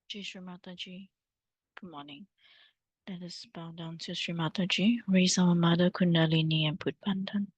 Shri Mataji, good morning. Let us bow down to Shri Mataji, raise our Mother Kundalini and put bandhan.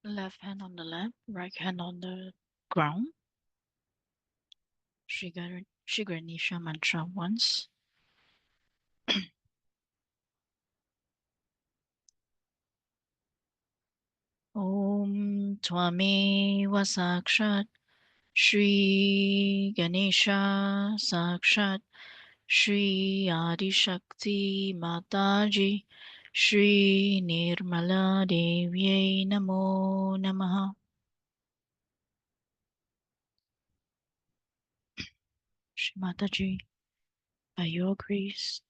Left hand on the lap, right hand on the ground. Shri Ganesha mantra once. Om Tvameva Sakshat Shri Ganesha Sakshat Shri Adi Shakti Mataji Shri Nirmala Devyai Namo Namaha. Shri Mataji, by your grace,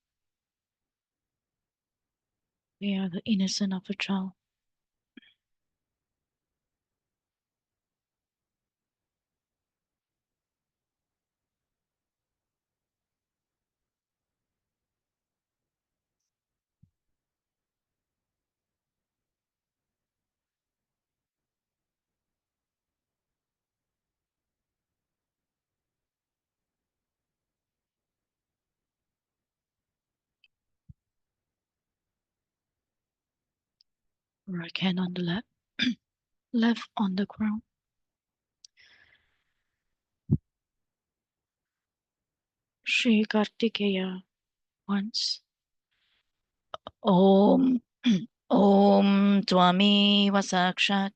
we are the innocent of a child. Right hand on the left, left on the ground. Shri Kartikeya once. Om Om Twami Vasakshat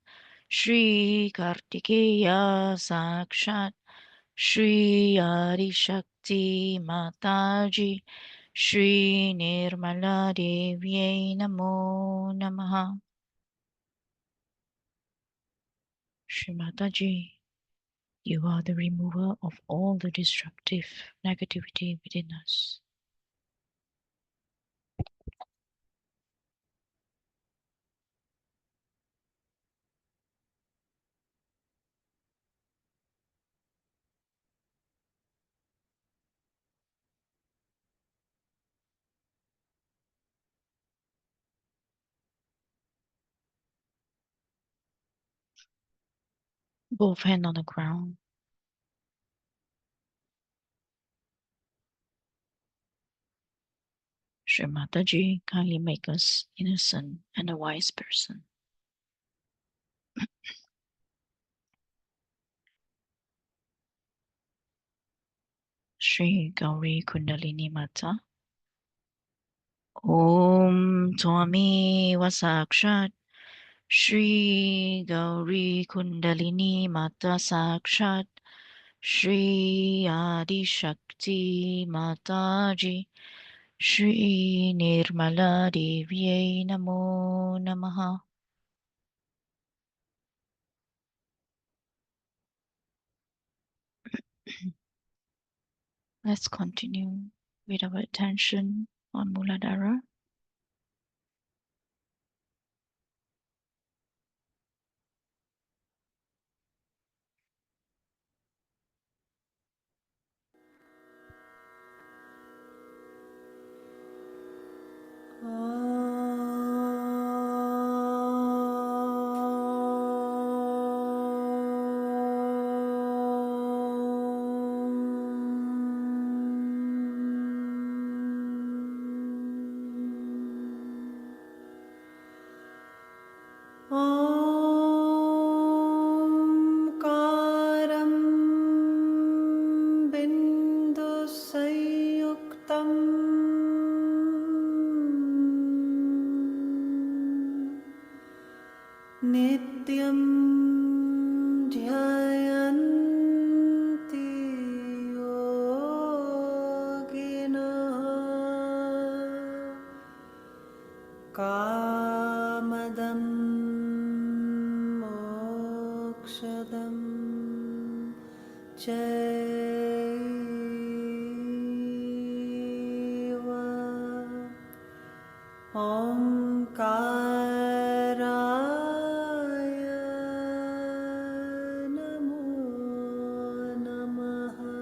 Shri Kartikeya Sakshat Shri Adi Shakti Mataji Shri Nirmala Devyai Namo Namaha. Shri Mataji, you are the remover of all the destructive negativity within us. Both hands on the ground. Shri Mataji, kindly make us innocent and a wise person. Shri Gauri Kundalini Mata. Om Twami Vasakshat Shri Gauri Kundalini Mata Sakshat Shri Adi Shakti Mataji Shri Nirmala Devyai Namo Namaha. Let's continue with our attention on Muladhara. नित्यं ध्यायन्ति योगिनः Jaiva Omkaraya Namo Namaha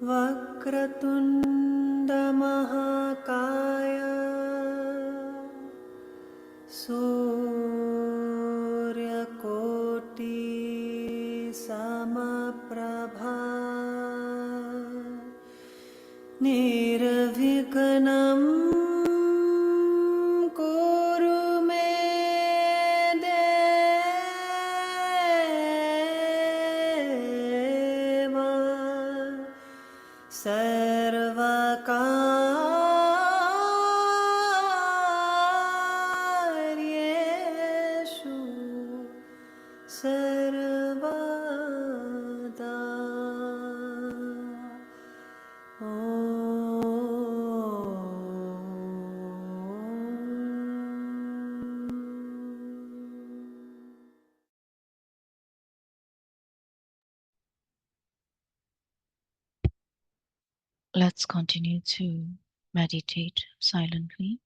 Vakratunda Mahakaya Surya Koti Samaprabha Nirviknam Kuru me Deva Sarvakaryeshu Sarvada Let's continue to meditate silently.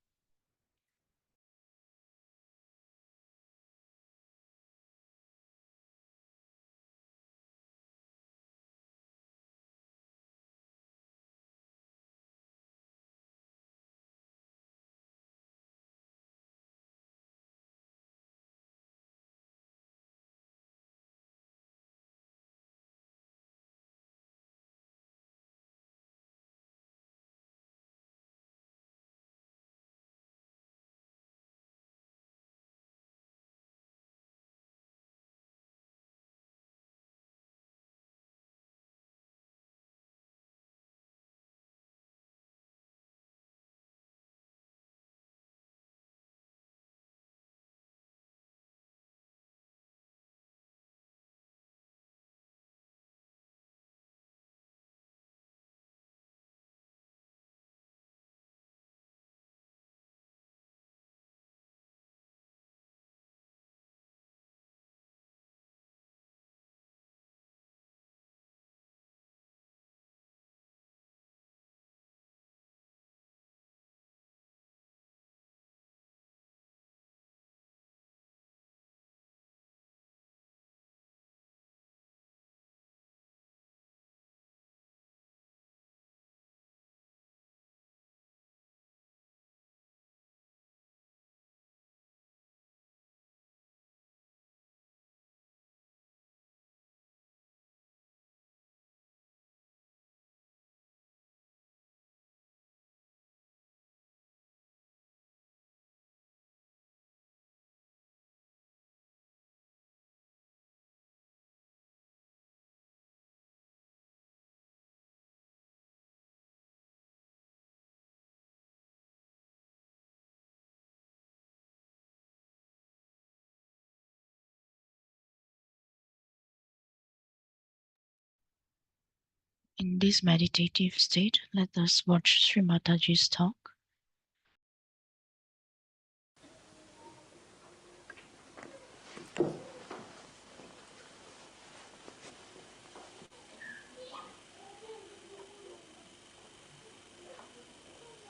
In this meditative state, let us watch Shri Mataji's talk.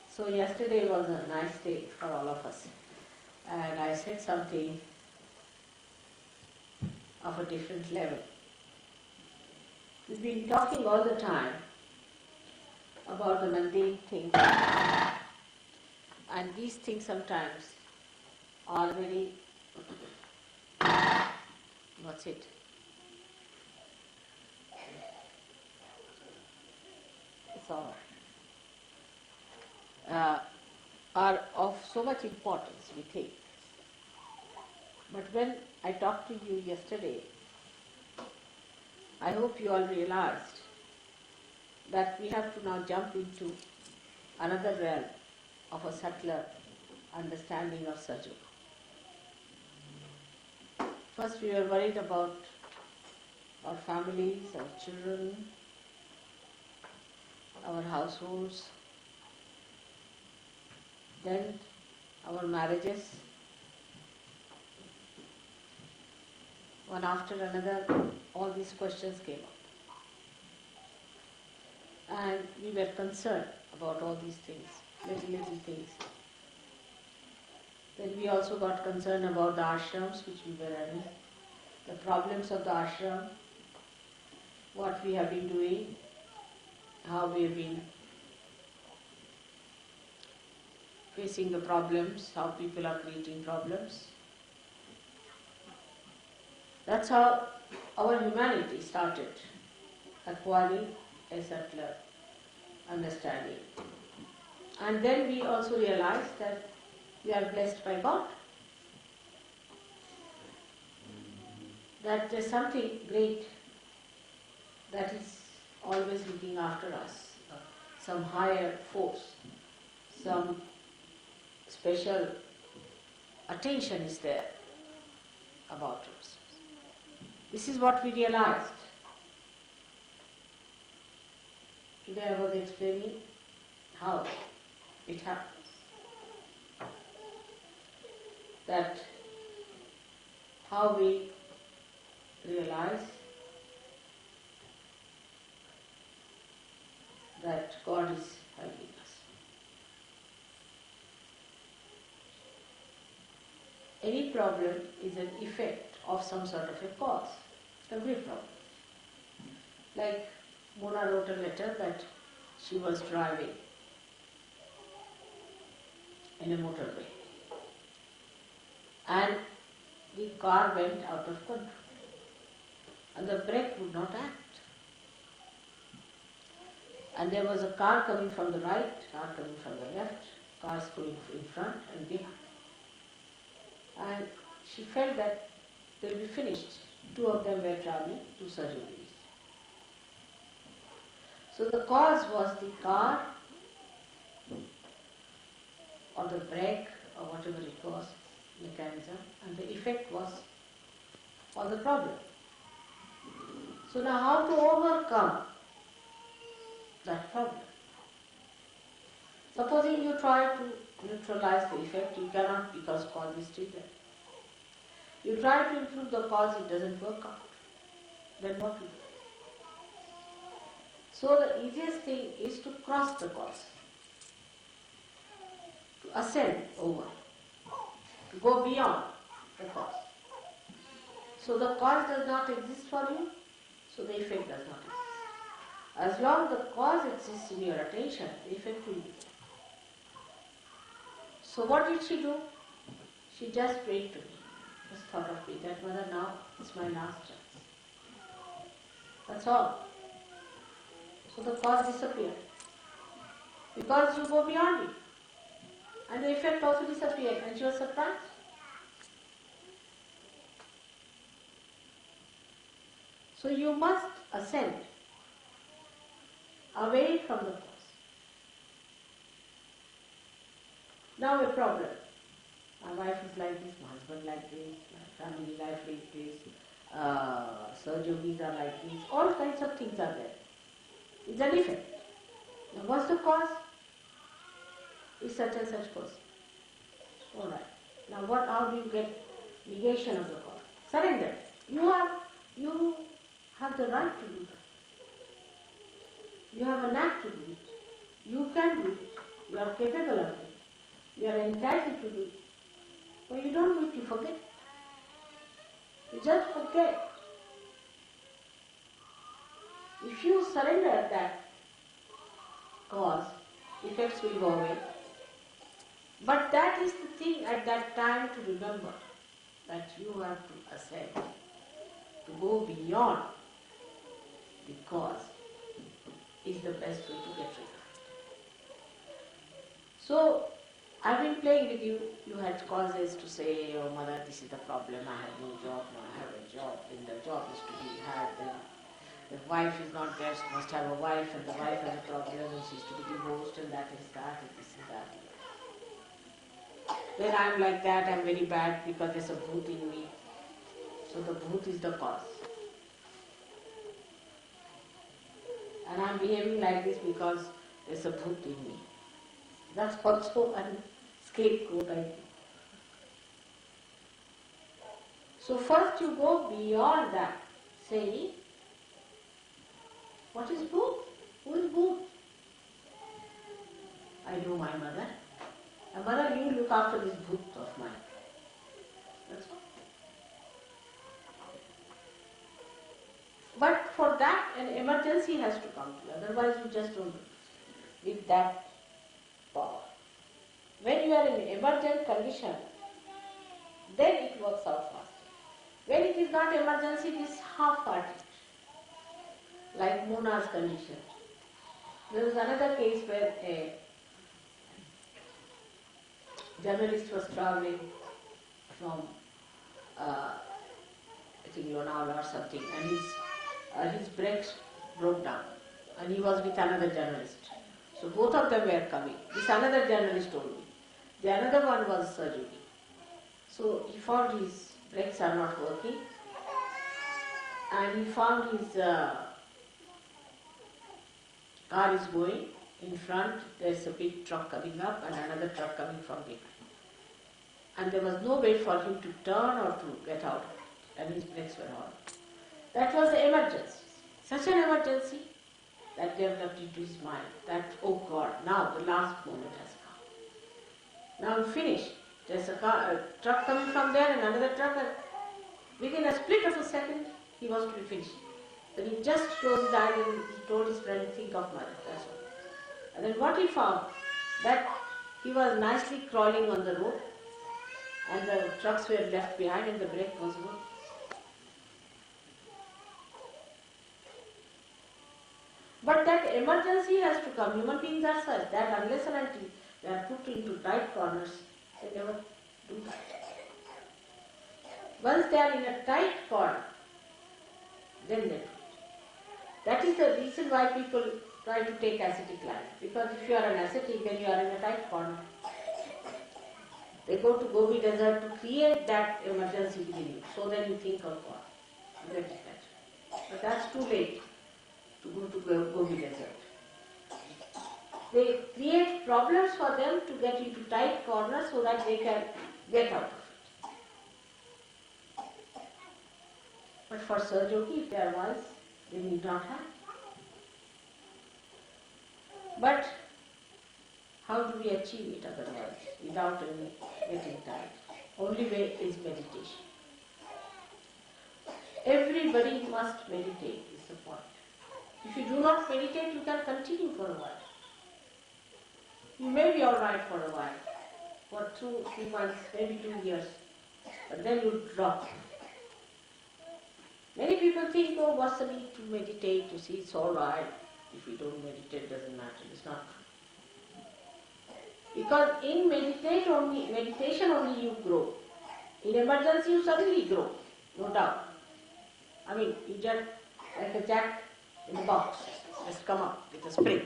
So yesterday was a nice day for all of us, and I said something of a different level. We've been talking all the time about the mundane things, and these things sometimes are very, what's it? It's all right. Are of so much importance, we think. But when I talked to you yesterday, I hope you all realized that we have to now jump into another realm of a subtler understanding of Sahaja. First we were worried about our families, our children, our households, then our marriages. One after another, all these questions came up. And we were concerned about all these things, little things. Then we also got concerned about the ashrams which we were running, the problems of the ashram, what we have been doing, how we have been facing the problems, how people are creating problems. That's how our humanity started acquiring a subtler understanding. And then we also realized that we are blessed by God, that there's something great that is always looking after us, some higher force, some special attention is there about us. This is what we realized. Today I was explaining how it happens. That how we realize that God is helping us. Any problem is an effect of some sort of a cause. Every problem. Like Mona wrote a letter that she was driving in a motorway and the car went out of control and the brake would not act. And there was a car coming from the right, car coming from the left, cars going in front and behind. And she felt that they will be finished. Two of them were traveling to Sahaja Yoga. So the cause was the car or the brake or whatever it was, mechanism, and the effect was for the problem. So now how to overcome that problem? Supposing you try to neutralize the effect, you cannot because cause is still there. You try to improve the cause, it doesn't work out. Then what to do? So the easiest thing is to cross the cause, to ascend over, to go beyond the cause. So the cause does not exist for you, so the effect does not exist. As long as the cause exists in your attention, the effect will be there. So what did she do? She just prayed to me. Just thought of me that Mother, now it's my last chance. That's all. So the cause disappeared. Because you go beyond it. And the effect also disappeared and she was surprised. So you must ascend away from the cause. Now a problem. My wife is like this, my husband like this, my family life like this, Sahaja Yogis are like this, all kinds of things are there. It's an effect. Now what's the cause? Is such and such person. Alright. Now how do you get negation of the cause? Surrender. You have the right to do that. You have a knack to do it. You can do it. You are capable of it. You are entitled to do it. But you don't do it, you forget. You just forget. If you surrender that cause, effects will go away. But that is the thing at that time to remember, that you have to ascend, to go beyond the cause is the best way to get rid of it. So, I've been playing with you. You had causes to say, oh Mother, this is the problem, I have no job, now I have a job, then the job is to be had, then the wife is not there, she must have a wife, and the wife has a problem, and she's to be divorced, and that is that, and this is that. When I'm like that, I'm very bad because there's a bhoot in me. So the bhoot is the cause. and I'm behaving like this because there's a bhoot in me. That's also a scapegoat, I think. So first you go beyond that, saying, what is bhoot? Who is bhoot? I know my mother. And mother, you look after this bhoot of mine. That's all. But for that, an emergency has to come to you. Otherwise, you just don't do it with that power. When you are in emergent condition, then it works out faster. When it is not emergency, it is half-hearted, like Mona's condition. There was another case where a journalist was traveling from, I think Lonavala or something, and his brakes broke down, and he was with another journalist. So both of them were coming. This another journalist told me. The another one was surgery. So he found his brakes are not working, and he found his car is going. In front there's a big truck coming up and another truck coming from behind. And there was no way for him to turn or to get out of it, and his brakes were on. That was the emergency. Such an emergency that developed into his mind that, oh God, now the last moment has come. Now I'm finished. There's a truck coming from there and another truck, and within a split of a second he was to be finished. Then he just closed his eyes and he told his friend, think of mother, that's all. And then what he found, that he was nicely crawling on the road and the trucks were left behind and the brake was working. But that emergency has to come. Human beings are such that unless and until they are put into tight corners, they never do that. Once they are in a tight corner, then they do it. That is the reason why people try to take ascetic life. Because if you are an ascetic, then you are in a tight corner. They go to Gobi Desert to create that emergency within you. So then you think of God. You get attached. But that's too late to go to Gobi Desert. They create problems for them to get into tight corners so that they can get out of it. But for Sahaja, if they are wise, they need not have. But how do we achieve it otherwise, without any getting tired? Only way is meditation. Everybody must meditate, is the point. If you do not meditate, you can continue for a while. You may be alright for a while, for 2, 3 months, maybe 2 years, but then you drop. Many people think, oh, what's the need to meditate? You see, it's alright. If you don't meditate, it doesn't matter. It's not true. Because in meditation only you grow. In emergency you suddenly grow, no doubt. I mean, you just like a jack in the box, just come up with a spring.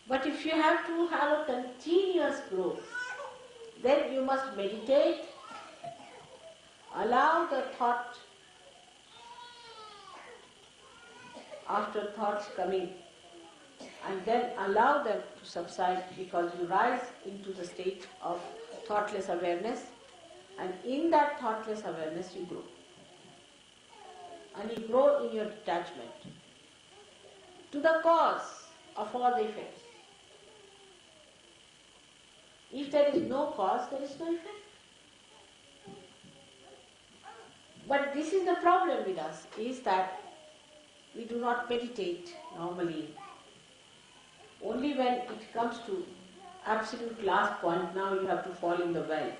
But if you have to have a continuous growth, then you must meditate, allow the thought, after thoughts coming, and then allow them to subside, because you rise into the state of thoughtless awareness, and in that thoughtless awareness you grow. And you grow in your detachment to the cause of all the effects. If there is no cause, there is no effect. But this is the problem with us, is that we do not meditate normally. Only when it comes to absolute last point, now you have to fall in the well,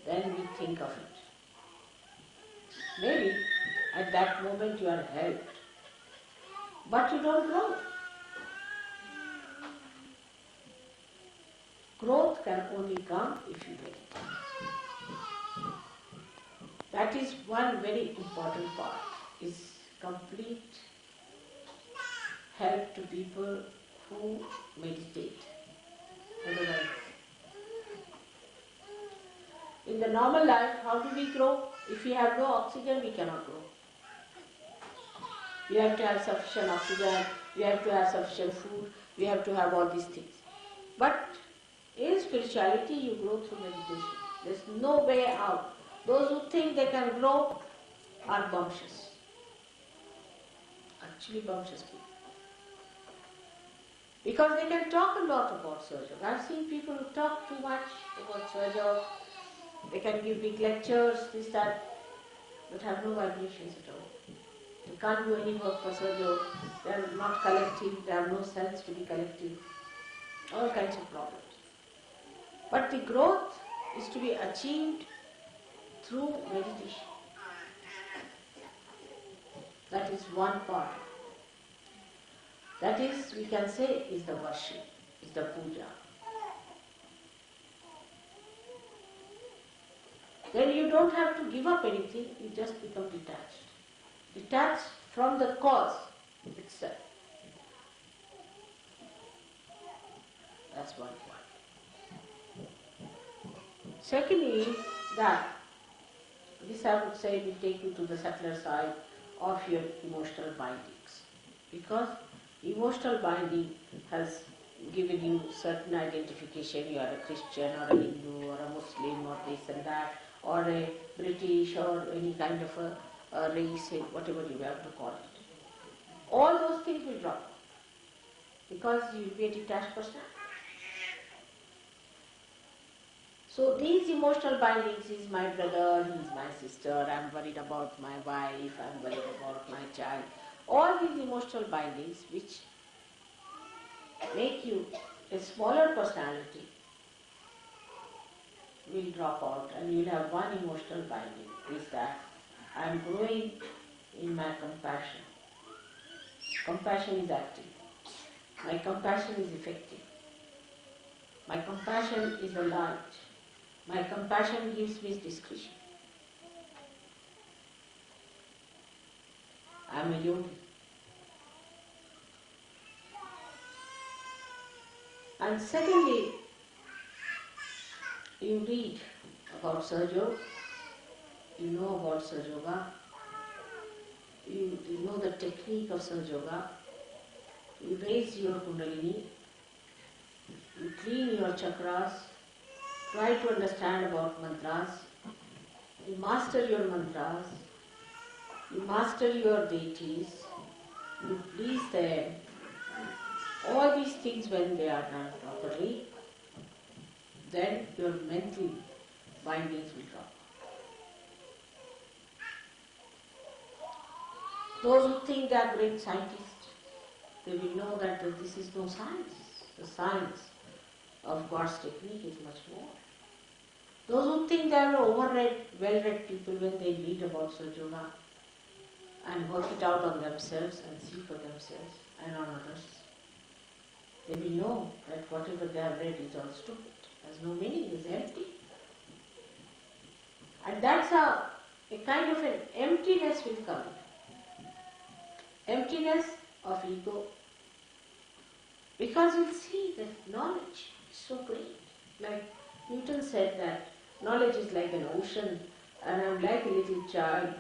then we think of it. Maybe at that moment you are helped, but you don't grow. Growth can only come if you meditate. That is one very important part, is complete help to people who meditate. Otherwise, in the normal life, how do we grow? If we have no oxygen, we cannot grow. You have to have sufficient oxygen, you have to have sufficient food, you have to have all these things. But in spirituality you grow through meditation. There's no way out. Those who think they can grow are bumptious. Actually bumptious people. Because they can talk a lot about Sahaja. I've seen people who talk too much about Sahaja. They can give big lectures, this, that, but have no vibrations at all. They can't do any work for Sahaja. They are not collective, they have no sense to be collective. All kinds of problems. But the growth is to be achieved through meditation. That is one part. That is, we can say, is the worship, is the puja. Then you don't have to give up anything, you just become detached. Detached from the cause itself. That's one point. Secondly is that, this I would say will take you to the subtler side of your emotional bindings. Because emotional binding has given you certain identification, you are a Christian or a Hindu or a Muslim or this and that, or a British or any kind of a race, whatever you have to call it. All those things will drop because you will be a detached person. So these emotional bindings is my brother, he is my sister, I am worried about my wife, I am worried about my child. All these emotional bindings which make you a smaller personality will drop out and you will have one emotional binding, is that I am growing in my compassion. Compassion is active. My compassion is effective. My compassion is a light. My compassion gives me discretion. I am a yogi. And secondly, you read about Sahaja, you know about Sahaja Yoga, you know the technique of Sahaja Yoga, you raise your Kundalini, you clean your chakras, try to understand about mantras, you master your mantras, you master your deities, you please them. All these things when they are done properly, then your mental bindings will drop. Those who think they are great scientists, they will know that this is no science. The science of God's technique is much more. Those who think they are overread, well-read people when they read about Sahaja Yoga and work it out on themselves and see for themselves and on others, they will know that whatever they have read is all stupid, has no meaning, is empty. And that's how a kind of an emptiness will come. Emptiness of ego. Because you'll see that knowledge is so great. Like Newton said that knowledge is like an ocean and I'm like a little child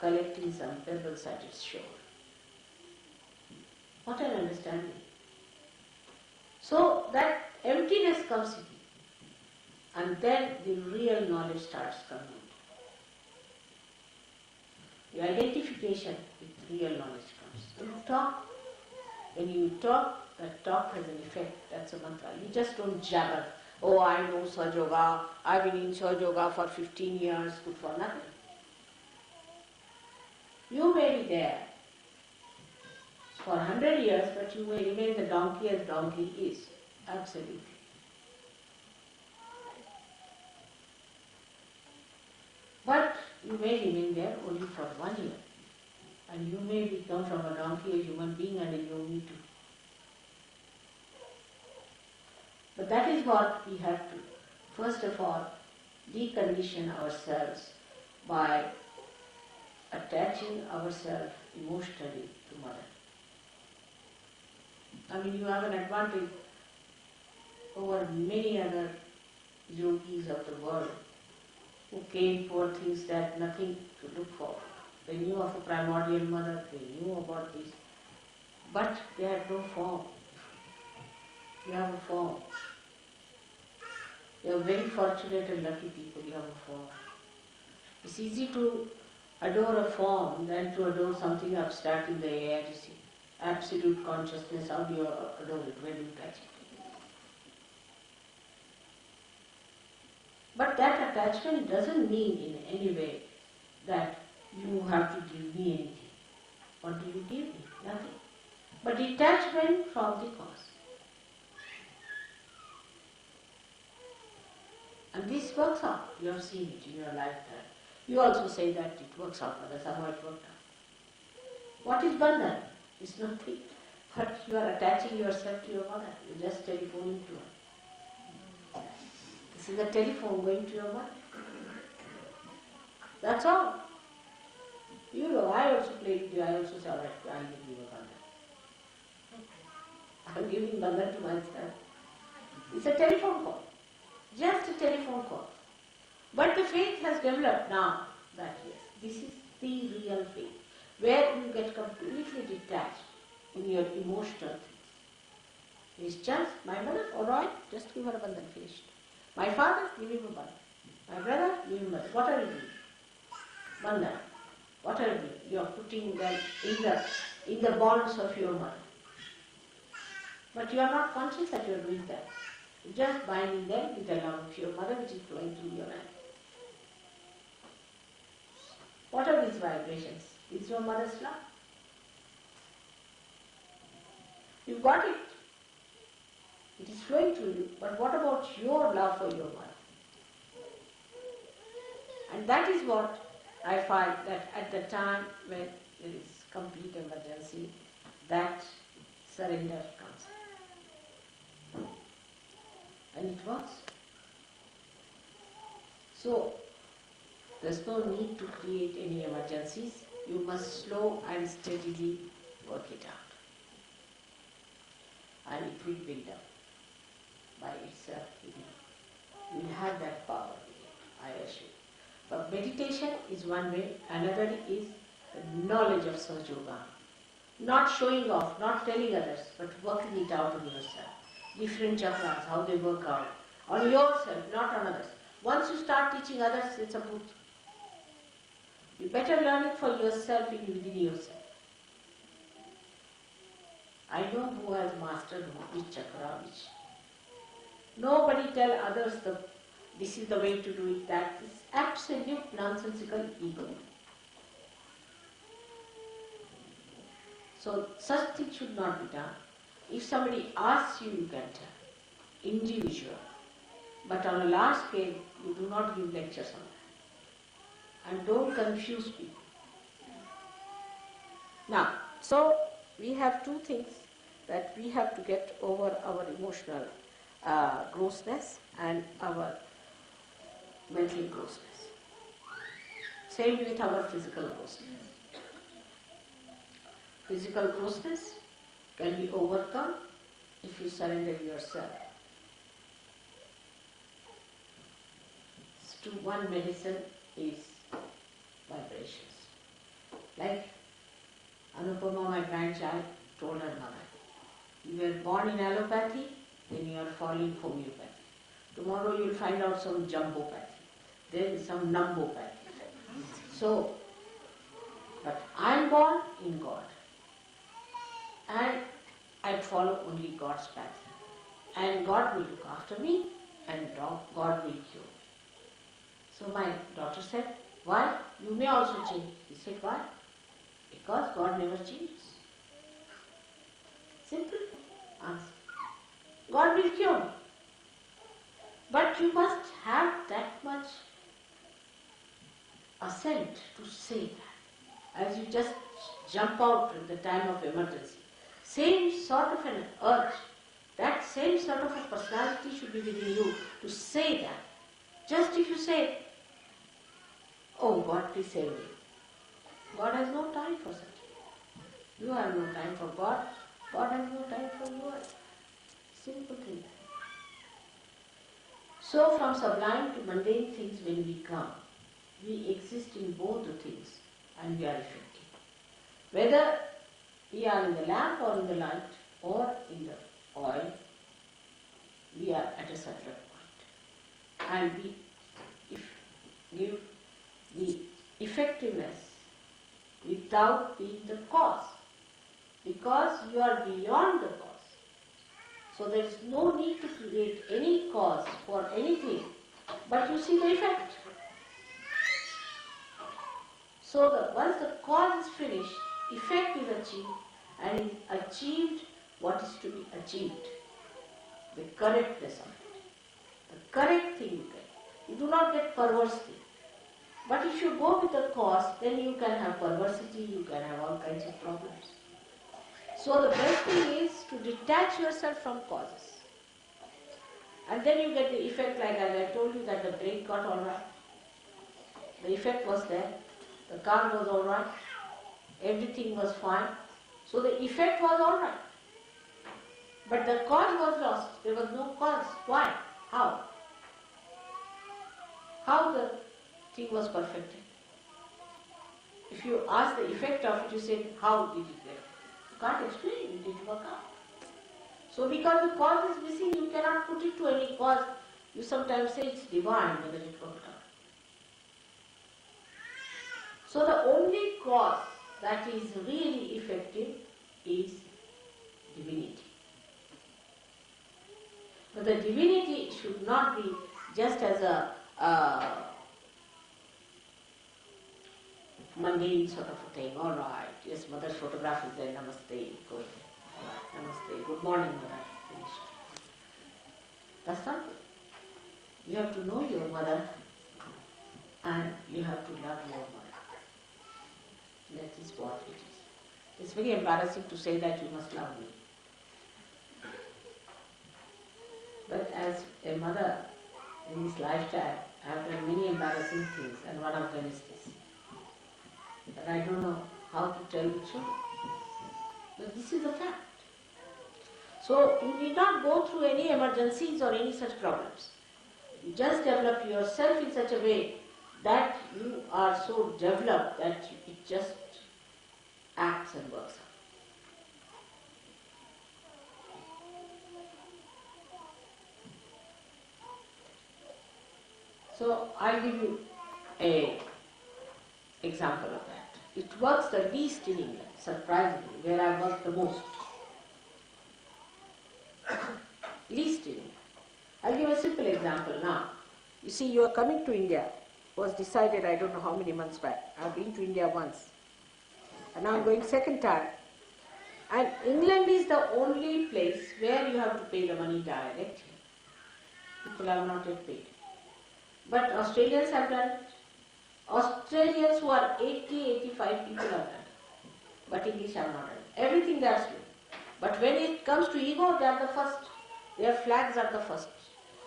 collecting some pebbles at its shore. What an understanding. So that emptiness comes in and then the real knowledge starts coming. The identification with real knowledge comes. When you talk, that talk has an effect. That's a mantra. You just don't jabber. Oh, I know Sahaja Yoga. I've been in Sahaja Yoga for 15 years. Good for nothing. You may be there for 100 years, but you may remain the donkey as donkey is. Absolutely. But you may remain there only for 1 year. And you may become from a donkey a human being and a yogi too. But that is what we have to, first of all, decondition ourselves by attaching ourselves emotionally to Mother. I mean, you have an advantage over many other yogis of the world who came for things that nothing to look for. They knew of a primordial mother, they knew about this, but they had no form. You have a form. You are very fortunate and lucky people, you have a form. It's easy to adore a form than to adore something abstract in the air, you see. Absolute consciousness, how do you adore it when you touch it? But that attachment doesn't mean in any way that you have to give me anything. What do you give me? Nothing. But detachment from the cause. And this works out. You have seen it in your lifetime. You also say that it works out, but that's how it worked out. What is bandhan? It's nothing. But you are attaching yourself to your mother. You are just telephoning to her. This is a telephone going to your mother. That's all. You know, I also play with you. I also say, all right, I'll give you a bandhan. I'm giving bandhan to myself. It's a telephone call. Just a telephone call. But the faith has developed now that yes, this is the real faith, where you get completely detached in your emotional things. It's just my mother, alright, just give her a bandhan, finished. My father, give him a bandhan. My brother, give him a bandhan. What are you doing? Bandhan. What are you doing? You are putting them in the bonds of your mother. But you are not conscious that you are doing that. Just binding them with the love of your mother which is flowing through your hand. What are these vibrations? It's your mother's love. You got it. It is flowing through you. But what about your love for your mother? And that is what I find that at the time when there is complete emergency, that surrender comes. And it works. So, there's no need to create any emergencies. You must slow and steadily work it out. And it will build up by itself. You will have that power with it, I assure you. But meditation is one way. Another is the knowledge of Sahaja Yoga. Not showing off, not telling others, but working it out on yourself. Different chakras, how they work out. On yourself, not on others. Once you start teaching others, it's a boot. You better learn it for yourself within yourself. I know who has mastered which chakra, which. Nobody tell others this is the way to do it, that is absolute nonsensical ego. So such things should not be done. If somebody asks you, you can tell. Individual. But on a large scale, you do not give lectures on that. And don't confuse people. Now, so we have two things that we have to get over our emotional grossness and our mental grossness. Same with our physical grossness. Physical grossness can be overcome if you surrender yourself to one medicine is vibrations. Like Anupama, my grandchild, told her mother, you were born in allopathy, then you are falling homeopathy. Tomorrow you will find out some jumbopathy, then some numbopathy. So, but I am born in God. And I follow only God's path. And God will look after me and God will cure me. So my daughter said, why? You may also change. He said, why? Because God never changes. Simple answer. God will cure me. But you must have that much assent to say that. As you just jump out at the time of emergency. Same sort of an urge, that same sort of a personality should be within you to say that. Just if you say, oh God, please save me. God has no time for such. You have no time for God. God has no time for you. Simple thing. So from sublime to mundane things when we come, we exist in both the things. and we are effective. Whether we are in the lamp or in the light or in the oil, we are at a certain point. And we give the effectiveness without being the cause, because you are beyond the cause. So there is no need to create any cause for anything, but you see the effect. So that once the cause is finished, effect is achieved, and is achieved what is to be achieved. The correctness of it. The correct thing you get. You do not get perverse thing. But if you go with the cause, then you can have perversity, you can have all kinds of problems. So the best thing is to detach yourself from causes. And then you get the effect, like as I told you, that the brake got all right. The effect was there. The car was all right. Everything was fine. So the effect was all right. But the cause was lost. There was no cause. Why? How? How the thing was perfected? If you ask the effect of it, you say, how did it get? You can't explain, it didn't work out. So because the cause is missing, you cannot put it to any cause. You sometimes say it's divine, whether it worked out. So the only cause that is really effective is divinity. But the divinity should not be just as a mundane sort of a thing. All right, yes, mother's photograph is there, namaste, going. All right, namaste, good morning, mother, finished. That's not it. You have to know your mother and you have to love your mother. That is what it is. It's very embarrassing to say that you must love me. But as a mother in this lifetime, I have done many embarrassing things, and one of them is this. But I don't know how to tell the truth. But this is a fact. So you need not go through any emergencies or any such problems. You just develop yourself in such a way that you are so developed that it just acts and works out. So I'll give you an example of that. It works the least in England, surprisingly, where I work the most. Least in England. I'll give a simple example now. You see, you are coming to India. It was decided I don't know how many months back. I've been to India once. And now I'm going second time. And England is the only place where you have to pay the money directly. People have not yet paid. But Australians have done it. Australians who are 80, 85 people have done it. But English have not done it. Everything they are slow. But when it comes to ego, they are the first. Their flags are the first.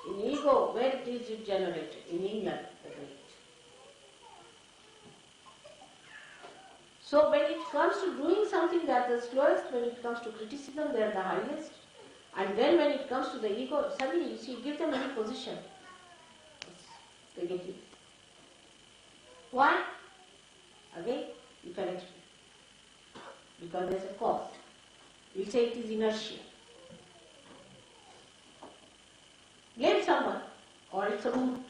In ego, where is it generated? In England, the great. So when it comes to doing something, they are the slowest. When it comes to criticism, they are the highest. And then when it comes to the ego, suddenly you see, give them any position. They get it. Why? Again, you can explain. Because there is a cause. We say it is inertia. Blame someone, or it's a mood,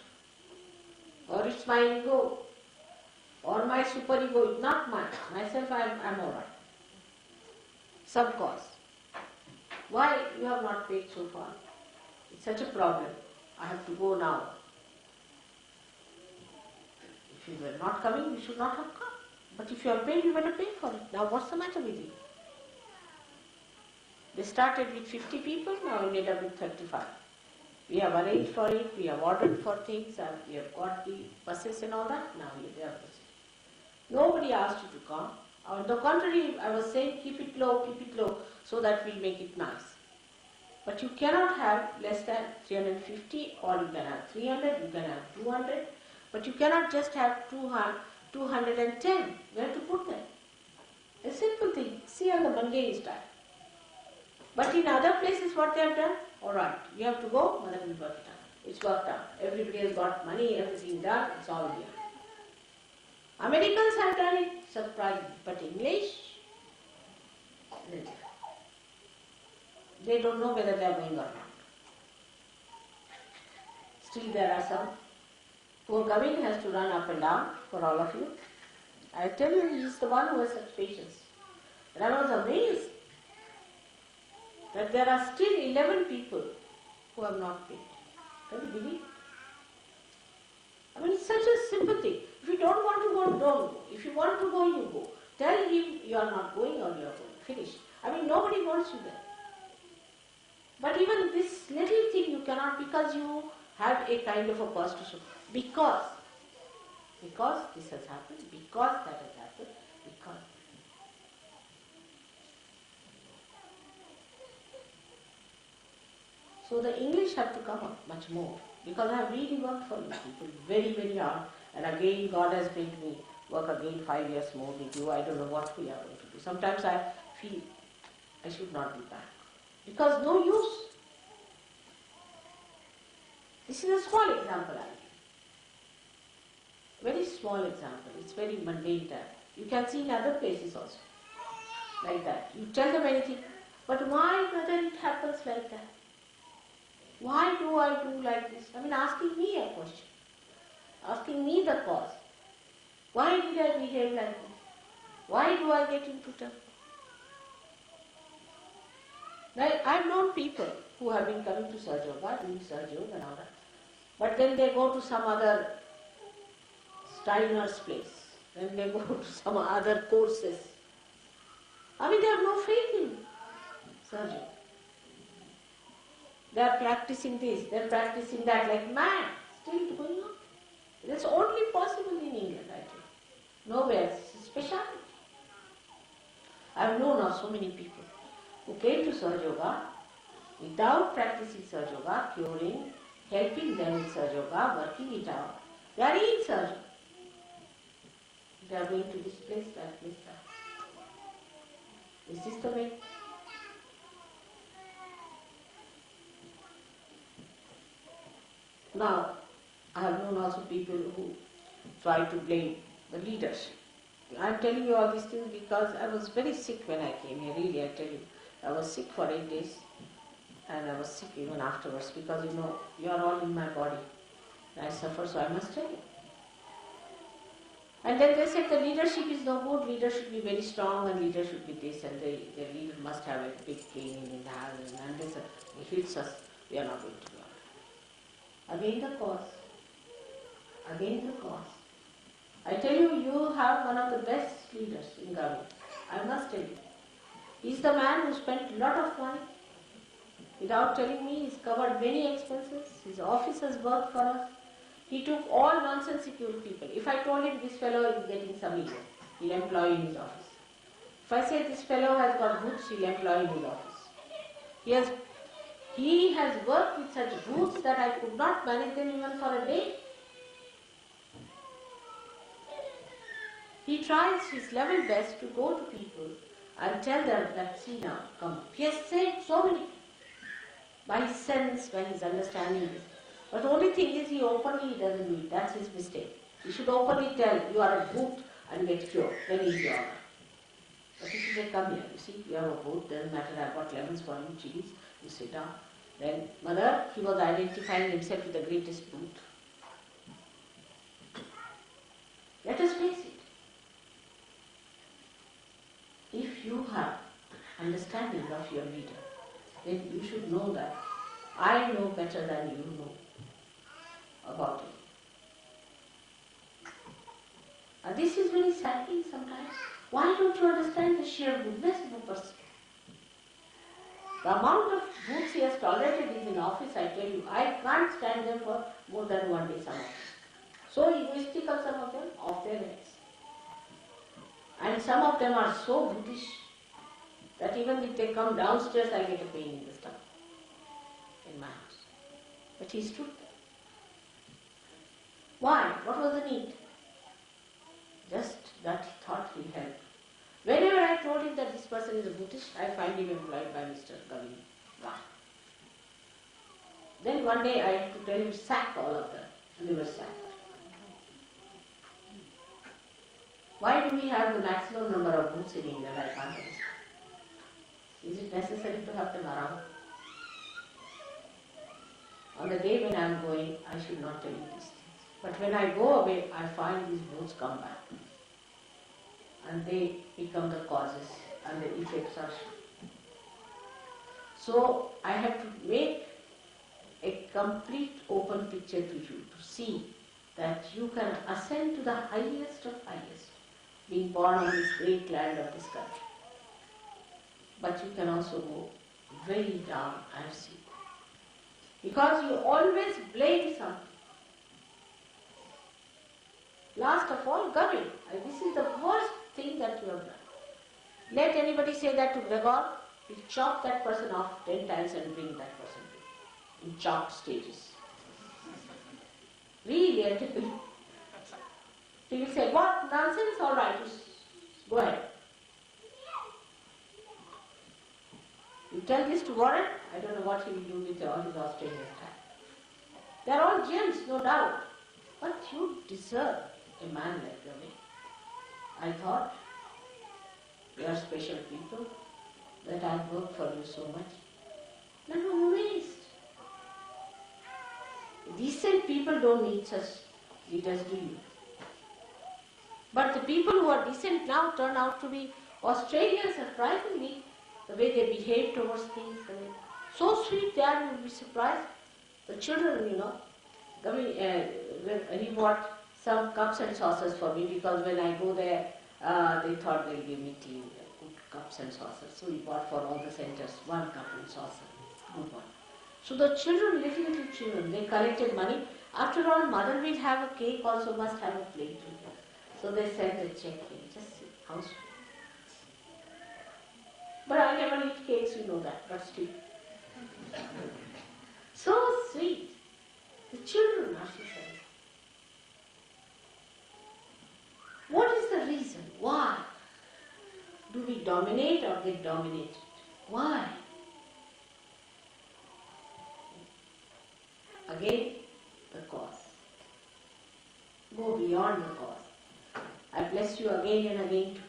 or it's my ego, or my superego. It's not mine. Myself, I'm all right. Some cause. Why you have not paid so far? It's such a problem. I have to go now. If you were not coming, you should not have come. But if you are paid, you better pay for it. Now what's the matter with you? They started with 50 people, now we ended up with 35. We have arranged for it, we have ordered for things, and we have got the buses and all that. Now we have buses. Nobody asked you to come. On the contrary, I was saying keep it low, so that we'll make it nice. But you cannot have less than 350, or you can have 300, you can have 200, but you cannot just have 210. Where to put them? A simple thing. See on the mundane style. But in other places what they have done? Alright, you have to go, mother will work it out. It's worked out. Everybody has got money, everything done, it's all here. Americans have done it, surprising, but English, they don't know whether they are going or not. Still there are some. Poor Gavin has to run up and down for all of you. I tell you, he is the one who has such patience. And I was amazed that there are still 11 people who have not paid. Can you believe? I mean, it's such a simple thing. If you don't want to go, don't go. If you want to go, you go. Tell him you are not going or you are going. Finish. I mean, nobody wants you there. But even this little thing you cannot, because you have a kind of a purse to show. Because this has happened, because that has happened, because. So the English have to come up much more, because I have really worked for you people very, very hard, and again God has made me work again 5 years more with you. I don't know what we are going to do. Sometimes I feel I should not be back, because no use. This is a small example I give. Very small example. It's very mundane type. You can see in other places also. Like that. You tell them anything. But why, brother, it happens like that? Why do I do like this? I mean, asking me a question. Asking me the cause. Why did I behave like this? Why do I get into trouble? Now, I've known people who have been coming to Sahaja Yoga, doing Sahaja Yoga and all that. But then they go to some other Steiner's place. Then they go to some other courses. I mean, they have no faith in Sahaja Yoga. They are practicing this, they are practicing that like mad. Still going on. That's only possible in England, I think. Nowhere. It's a speciality. I have known of so many people who came to Sahaja Yoga without practicing Sahaja Yoga, curing, helping them in Sahaja Yoga, working it out. They are in Sahaja Yoga. They are going to this place, that place, that. This is the way. Now, I have known also people who try to blame the leaders. I am telling you all these things because I was very sick when I came here, really, I tell you. I was sick for 8 days and I was sick even afterwards because you are all in my body. I suffer, so I must tell you. And then they said the leadership is no good, leader should be very strong and leader should be this and the leader must have a big cane in the hand and this he hits us, we are not going to do it. Again the cause. Again the cause. I tell you, you have one of the best leaders in Gavi. I must tell you. He's the man who spent a lot of money. Without telling me, he's covered many expenses. His office has worked for us. He took all nonsensical people. If I told him this fellow is getting some million, he'll employ in his office. If I say this fellow has got boots, he'll employ in his office. He has worked with such boots that I could not manage them even for a day. He tries his level best to go to people and tell them that, see now, come. He has said so many things. By his sense, by his understanding this. But the only thing is he doesn't do it. That's his mistake. He should openly tell you are a boot and get cured. Then he's your honor. But if you say, come here, you see, you have a boot, doesn't matter, I've got lemons for you, chilies, you sit down. Then, mother, he was identifying himself with the greatest boot. Let us face it. If you have understanding of your leader, then you should know that I know better than you know about it. And this is very saddening sometimes. Why don't you understand the sheer goodness of a person? The amount of boots he has tolerated in his office, I tell you, I can't stand them for more than one day, some of them. So egoistical, some of them, off their heads. And some of them are so brutish that even if they come downstairs, I get a pain in the stomach, in my house. But he stood there. Why? What was the need? Just that he thought he'll help. Whenever I told him that this person is a Buddhist, I find him employed by Mr. Kundalini. Wow. Then one day I had to tell him, sack all of them. And they were sacked. Why do we have the maximum number of booths in India? I can't understand. Is it necessary to have them around? On the day when I am going, I should not tell you these things. But when I go away, I find these booths come back. And they become the causes and the effects are shown. So I have to make a complete open picture to you to see that you can ascend to the highest of highest, being born on this great land of this country. But you can also go very down and see. Because you always blame something. Last of all, Gavin. This is the worst thing that you have done. Let anybody say that to Gregor, he'll chop that person off 10 times and bring that person in chopped stages. Really, I tell you. He will say, what nonsense, all right, go ahead. You tell this to Warren, I don't know what he will do with all his Australian style. They are all gems, no doubt. But you deserve a man like Ravi. I thought, you are special people, that I have worked for you so much. No waste. Decent people don't need such leaders, do you? But the people who are decent now turn out to be Australians, surprisingly, the way they behave towards things. So sweet they are, you will be surprised. The children, he bought some cups and saucers for me because when I go there, they thought they'll give me tea, good cups and saucers. So he bought for all the centers one cup and saucer, good one. So the children, little children, they collected money. After all, mother will have a cake, also must have a plate with her. So they sent a check here. Just see how sweet. But I never eat cakes, you know that, but still. So sweet. The children are so sweet. What is the reason? Why do we dominate or get dominated? Why? Again, the cause. Go beyond the cause. I bless you again and again today,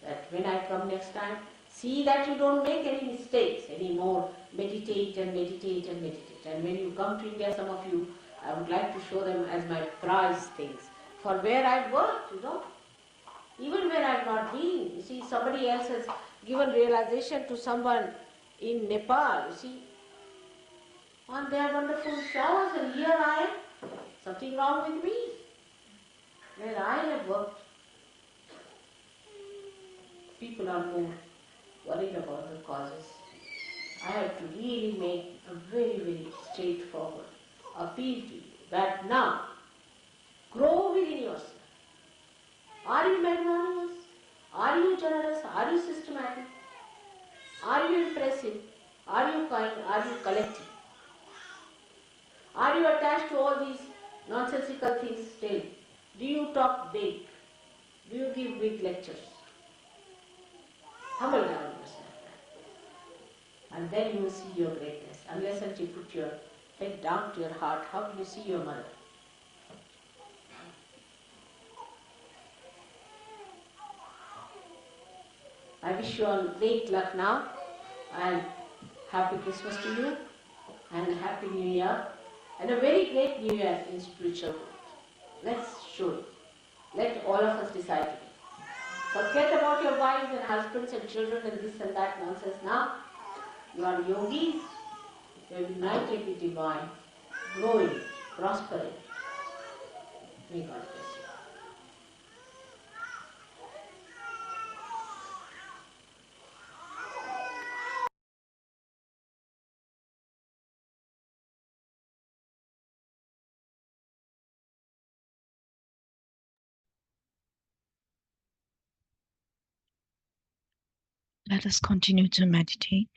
that when I come next time, see that you don't make any mistakes anymore. Meditate and meditate and meditate. And when you come to India, some of you, I would like to show them as my prize things. For where I've worked, even where I've not been. You see, somebody else has given realization to someone in Nepal, you see. And they have wonderful showers, and here I am. Something wrong with me. Where I have worked, people are more worried about the causes. I have to really make a very straightforward appeal to you that now, grow within yourself. Are you magnanimous? Are you generous? Are you systematic? Are you impressive? Are you kind? Are you collective? Are you attached to all these nonsensical things still? Do you talk big? Do you give big lectures? Humble down yourself. And then you will see your greatness. Unless until you put your head down to your heart, how will you see your mother? I wish you all great luck now, and happy Christmas to you, and happy New Year, and a very great New Year in spiritual growth. Let's show it. Let all of us decide today. Forget about your wives and husbands and children and this and that nonsense now. You are yogis. You are united with divine, growing, prospering. May God bless you. Let us continue to meditate.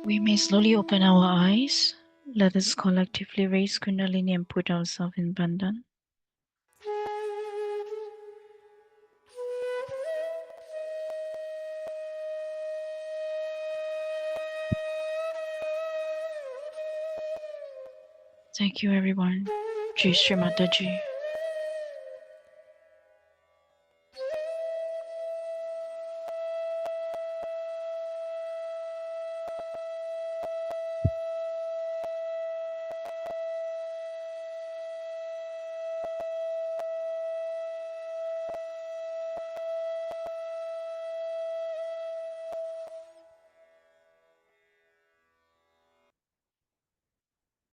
We may slowly open our eyes. Let us collectively raise Kundalini and put ourselves in Bandhan. Thank you, everyone. Jai Shri Mataji.